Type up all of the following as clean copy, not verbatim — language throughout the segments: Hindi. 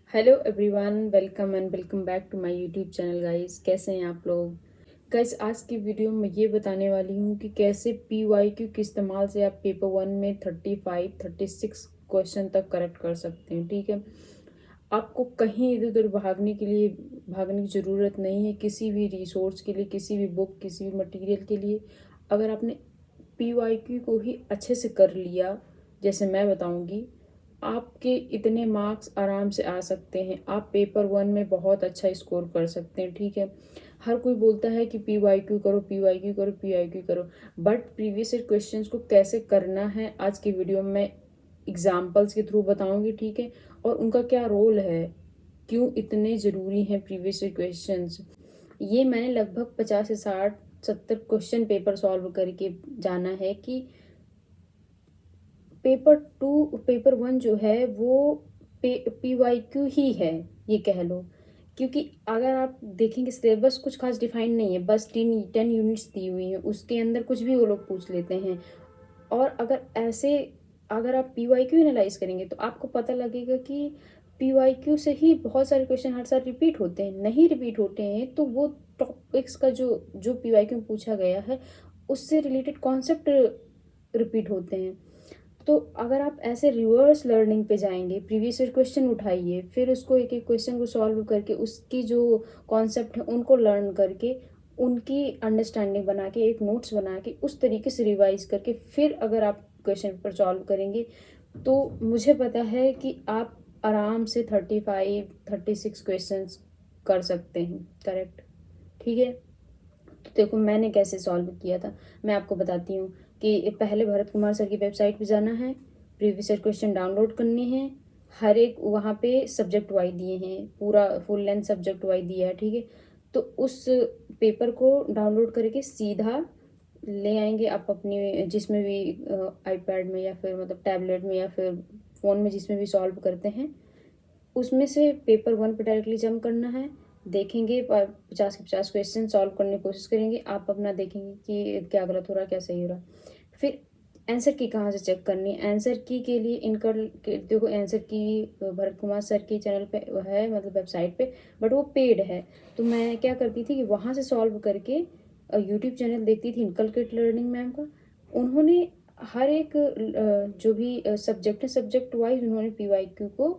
Hello everyone, welcome back to my YouTube channel guys. कैसे हैं आप लोग गाइस? आज की वीडियो में ये बताने वाली हूँ कि कैसे PYQ के इस्तेमाल से आप पेपर 1 में 35-36 क्वेश्चन तक करेक्ट कर सकते हैं। ठीक है, आपको कहीं इधर उधर भागने की ज़रूरत नहीं है। किसी भी रिसोर्स के लिए, किसी भी बुक, किसी भी मटेरियल के लिए अगर आपने PYQ को ही अच्छे से कर लिया, जैसे मैं बताऊंगी, आपके इतने मार्क्स आराम से आ सकते हैं। आप पेपर 1 में बहुत अच्छा स्कोर कर सकते हैं। ठीक है, हर कोई बोलता है कि PYQ करो, PYQ करो, PYQ करो, बट प्रीवियस ईयर क्वेश्चंस को कैसे करना है आज की वीडियो में एग्जाम्पल्स के थ्रू बताऊंगी। ठीक है, और उनका क्या रोल है, क्यों इतने ज़रूरी हैं प्रीवियस ईयर क्वेश्चंस। ये मैंने लगभग 50 से 60-70 क्वेश्चन पेपर सॉल्व करके जाना है कि पेपर 1 जो है वो PYQ ही है, ये कह लो। क्योंकि अगर आप देखेंगे सिलेबस कुछ खास डिफाइन नहीं है, बस 10 यूनिट्स दी हुई हैं, उसके अंदर कुछ भी वो लोग पूछ लेते हैं। और अगर आप PYQ एनालाइज करेंगे तो आपको पता लगेगा कि PYQ से ही बहुत सारे क्वेश्चन हर साल रिपीट होते हैं। नहीं रिपीट होते हैं तो वो टॉपिक्स का जो जो PYQ में पूछा गया है उससे रिलेटेड कॉन्सेप्ट रिपीट होते हैं। तो अगर आप ऐसे रिवर्स लर्निंग पे जाएंगे, प्रीवियस ईयर क्वेश्चन उठाइए, फिर उसको एक एक क्वेश्चन को सॉल्व करके उसकी जो कॉन्सेप्ट है उनको लर्न करके उनकी अंडरस्टैंडिंग बना के एक नोट्स बना के उस तरीके से रिवाइज करके फिर अगर आप क्वेश्चन पेपर सॉल्व करेंगे तो मुझे पता है कि आप आराम से 35-36 क्वेश्चंस कर सकते हैं करेक्ट। ठीक है, तो देखो मैंने कैसे सॉल्व किया था, मैं आपको बताती हूँ कि पहले भरत कुमार सर की वेबसाइट पे जाना है, प्रीवियस ईयर क्वेश्चन डाउनलोड करने हैं। हर एक वहाँ पे सब्जेक्ट वाइज दिए हैं, पूरा फुल लेंथ सब्जेक्ट वाइज दिया है। ठीक है, तो उस पेपर को डाउनलोड करके सीधा ले आएंगे आप अपनी जिसमें भी आईपैड में या फिर मतलब टैबलेट में या फिर फ़ोन में जिसमें भी सॉल्व करते हैं, उसमें से पेपर 1 पे डायरेक्टली जंप करना है। देखेंगे 50 के 50 क्वेश्चन सॉल्व करने की कोशिश करेंगे, आप अपना देखेंगे कि क्या गलत हो रहा है क्या सही हो रहा है। फिर आंसर की कहाँ से चेक करनी है, आंसर की के लिए इनका देखो आंसर की भरत कुमार सर के चैनल पे है, मतलब वेबसाइट पे, बट वो पेड है। तो मैं क्या करती थी कि वहाँ से सॉल्व करके यूट्यूब चैनल देखती थी इनकलकेट लर्निंग मैम का। उन्होंने हर एक जो भी सब्जेक्ट है सब्जेक्ट वाइज उन्होंने PYQ को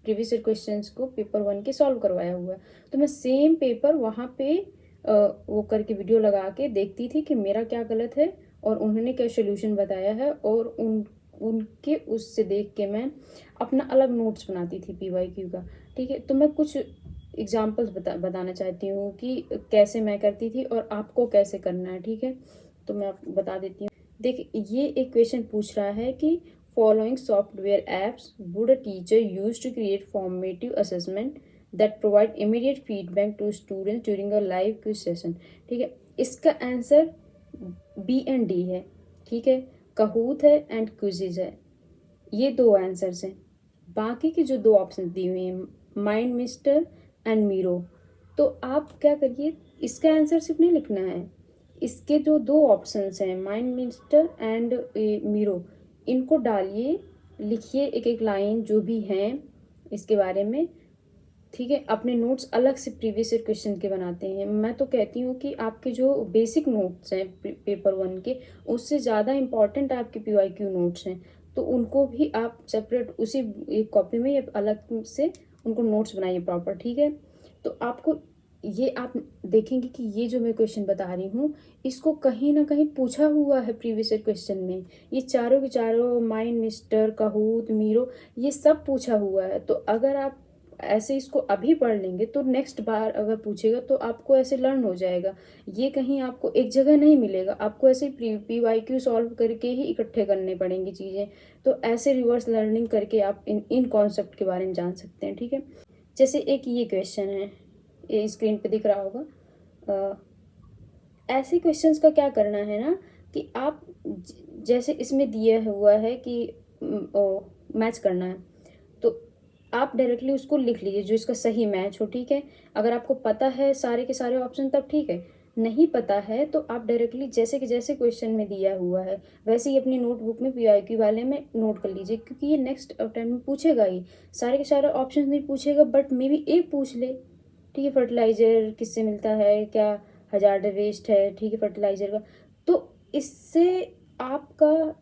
प्रीवियस ईयर क्वेश्चंस को पेपर 1 के सॉल्व करवाया हुआ है। तो मैं सेम पेपर वहाँ पे वो करके वीडियो लगा के देखती थी कि मेरा क्या गलत है और उन्होंने क्या सोल्यूशन बताया है, और उनके उससे देख के मैं अपना अलग नोट्स बनाती थी PYQ का। ठीक है, तो मैं कुछ एग्जाम्पल्स बताना चाहती हूँ कि कैसे मैं करती थी और आपको कैसे करना है। ठीक है, तो मैं आपको बता देती हूँ। देख, ये एक क्वेश्चन पूछ रहा है कि following software apps would a teacher use to create formative assessment that provide immediate feedback to students during a live quiz session? ठीक है, इसका आंसर B and D है। ठीक है, कहूत है एंड क्विजिज है, ये दो आंसर्स हैं। बाकी के जो दो ऑप्शन दिए हुए हैं माइंड मिस्टर एंड मीरो, तो आप क्या करिए, इसका आंसर सिर्फ नहीं लिखना है, इसके जो दो ऑप्शंस हैं माइंड मिस्टर एंड मीरो, इनको डालिए, लिखिए एक एक लाइन जो भी हैं इसके बारे में। ठीक है, अपने नोट्स अलग से प्रीवियस ईयर क्वेश्चन के बनाते हैं। मैं तो कहती हूँ कि आपके जो बेसिक नोट्स हैं पेपर 1 के, उससे ज़्यादा इम्पॉर्टेंट आपके PYQ नोट्स हैं, तो उनको भी आप सेपरेट उसी एक कॉपी में या अलग से उनको नोट्स बनाइए प्रॉपर। ठीक है, तो आपको ये आप देखेंगे कि ये जो मैं क्वेश्चन बता रही हूँ इसको कहीं ना कहीं पूछा हुआ है प्रीवियस ईयर क्वेश्चन में। ये चारों के चारों माइंड मिस्टर कहूत मीरो ये सब पूछा हुआ है। तो अगर आप ऐसे इसको अभी पढ़ लेंगे तो नेक्स्ट बार अगर पूछेगा तो आपको ऐसे लर्न हो जाएगा। ये कहीं आपको एक जगह नहीं मिलेगा, आपको ऐसे PYQ सॉल्व करके ही इकट्ठे करने पड़ेंगी चीज़ें। तो ऐसे रिवर्स लर्निंग करके आप इन इन कॉन्सेप्ट के बारे में जान सकते हैं। ठीक है, जैसे एक ये क्वेश्चन है, ये स्क्रीन पे दिख रहा होगा। ऐसे क्वेश्चंस का क्या करना है ना कि आप जैसे इसमें दिया हुआ है कि मैच करना है, तो आप डायरेक्टली उसको लिख लीजिए जो इसका सही मैच हो। ठीक है, अगर आपको पता है सारे के सारे ऑप्शन तब ठीक है, नहीं पता है तो आप डायरेक्टली जैसे कि जैसे क्वेश्चन में दिया हुआ है वैसे ही अपनी नोटबुक में पीआईक्यू वाले में नोट कर लीजिए, क्योंकि ये नेक्स्ट टाइम में पूछेगा ही। सारे के सारे ऑप्शन नहीं पूछेगा, बट मे बी एक पूछ ले। ठीक है, फर्टिलाइजर किससे मिलता है, क्या हजार्ड वेस्ट है, ठीक है, फर्टिलाइजर का। तो इससे आपका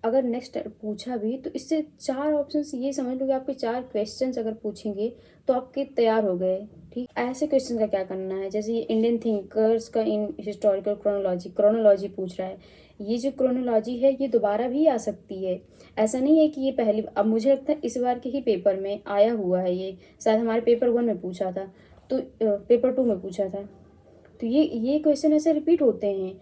अगर नेक्स्ट पूछा भी तो इससे 4 ऑप्शंस, ये समझ लो कि आपके 4 क्वेश्चंस अगर पूछेंगे तो आपके तैयार हो गए। ठीक, ऐसे क्वेश्चन का क्या करना है, जैसे ये इंडियन थिंकर्स का इन हिस्टोरिकल क्रोनोलॉजी पूछ रहा है। ये जो क्रोनोलॉजी है ये दोबारा भी आ सकती है, ऐसा नहीं है कि ये पहली। अब मुझे लगता है इस बार के ही पेपर में आया हुआ है, ये शायद हमारे पेपर 1 में पूछा था, तो पेपर 2 में पूछा था। तो ये क्वेश्चन ऐसे रिपीट होते हैं।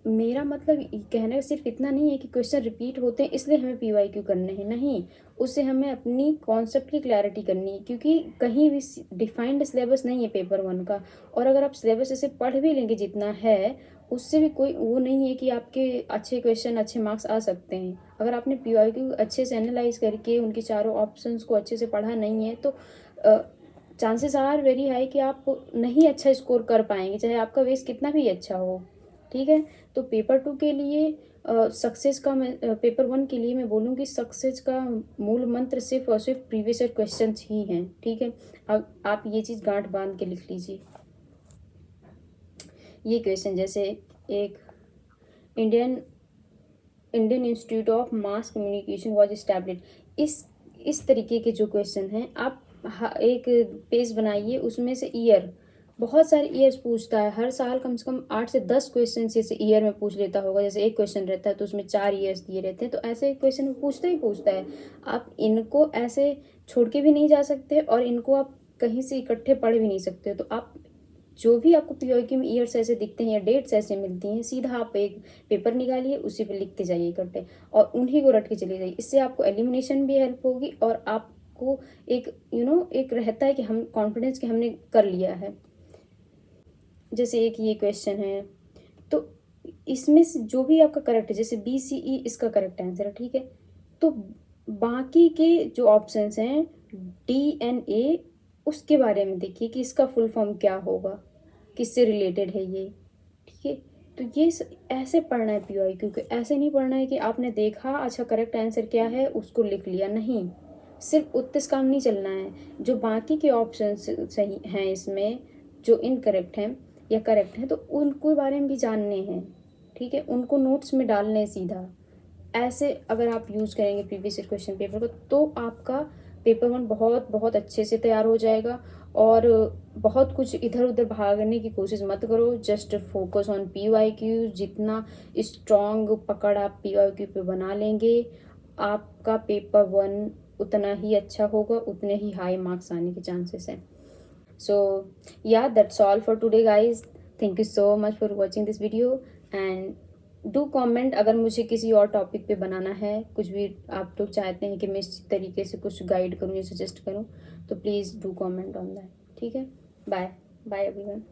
मेरा मतलब कहने का सिर्फ इतना नहीं है कि क्वेश्चन रिपीट होते हैं इसलिए हमें पीवाईक्यू करने हैं, नहीं। उससे हमें अपनी कॉन्सेप्ट की क्लैरिटी करनी है, क्योंकि कहीं भी डिफाइंड सिलेबस नहीं है पेपर 1 का। और अगर आप सिलेबस ऐसे पढ़ भी लेंगे जितना है, उससे भी कोई वो नहीं है कि आपके अच्छे क्वेश्चन अच्छे मार्क्स आ सकते हैं। अगर आपने पीवाईक्यू अच्छे से एनालाइज करके उनके चारों ऑप्शंस को अच्छे से पढ़ा नहीं है तो चांसेस आर वेरी हाई कि आप नहीं अच्छा स्कोर कर पाएंगे, चाहे आपका बेस कितना भी अच्छा हो। ठीक है, तो पेपर 2 के लिए सक्सेस का मैं पेपर 1 के लिए मैं बोलूँगी सक्सेस का मूल मंत्र सिर्फ और सिर्फ प्रीवियस ईयर क्वेश्चन ही हैं। ठीक है, अब आप ये चीज़ गांठ बांध के लिख लीजिए। ये क्वेश्चन जैसे एक Indian Indian institute of mass communication was established, इस तरीके के जो क्वेश्चन हैं आप एक पेज बनाइए, उसमें से ईयर, बहुत सारे ईयर्स पूछता है हर साल, कम से कम 8 से 10 क्वेश्चन जैसे ईयर में पूछ लेता होगा। जैसे एक क्वेश्चन रहता है तो उसमें 4 ईयर्स दिए रहते हैं, तो ऐसे क्वेश्चन पूछता ही पूछता है। आप इनको ऐसे छोड़ के भी नहीं जा सकते और इनको आप कहीं से इकट्ठे पढ़ भी नहीं सकते। तो आप जो भी आपको पीओक्यू में ईयर्स ऐसे दिखते हैं या डेट्स ऐसे मिलती हैं, सीधा आप एक पेपर निकालिए, उसी पे लिखते जाइए इकट्ठे और उन्हीं को रट के चले जाइए। इससे आपको एलिमिनेशन भी हेल्प होगी और आपको एक एक रहता है कि हम कॉन्फिडेंस कि हमने कर लिया है। जैसे एक ये क्वेश्चन है, तो इसमें से जो भी आपका करेक्ट है, जैसे BCE इसका करेक्ट आंसर है। ठीक है, तो बाकी के जो ऑप्शंस हैं DNA, उसके बारे में देखिए कि इसका फुल फॉर्म क्या होगा, किससे रिलेटेड है ये। ठीक है, तो ये ऐसे पढ़ना है पीवाईक्यू, क्योंकि ऐसे नहीं पढ़ना है कि आपने देखा अच्छा करेक्ट आंसर क्या है उसको लिख लिया, नहीं। सिर्फ उतने काम नहीं चलना है, जो बाकी के ऑप्शन सही हैं इसमें, जो इनकरेक्ट हैं या करेक्ट हैं, तो उनको बारे में भी जानने हैं। ठीक है, उनको नोट्स में डालने सीधा। ऐसे अगर आप यूज़ करेंगे प्रीवियस ईयर क्वेश्चन पेपर को, तो आपका पेपर 1 बहुत बहुत अच्छे से तैयार हो जाएगा। और बहुत कुछ इधर उधर भागने की कोशिश मत करो, जस्ट फोकस ऑन पीवाईक्यू। जितना स्ट्रॉन्ग पकड़ आप पीवाईक्यू पे बना लेंगे, आपका पेपर 1 उतना ही अच्छा होगा, उतने ही हाई मार्क्स आने के चांसेस हैं। So yeah, that's all for today guys. Thank you so much for watching this video and do comment अगर मुझे किसी और टॉपिक पे बनाना है, कुछ भी आप लोग चाहते हैं कि मैं इस तरीके से कुछ गाइड करूँ या सजेस्ट करूँ, तो please do comment on that. ठीक है, बाय बाय एवरीवन।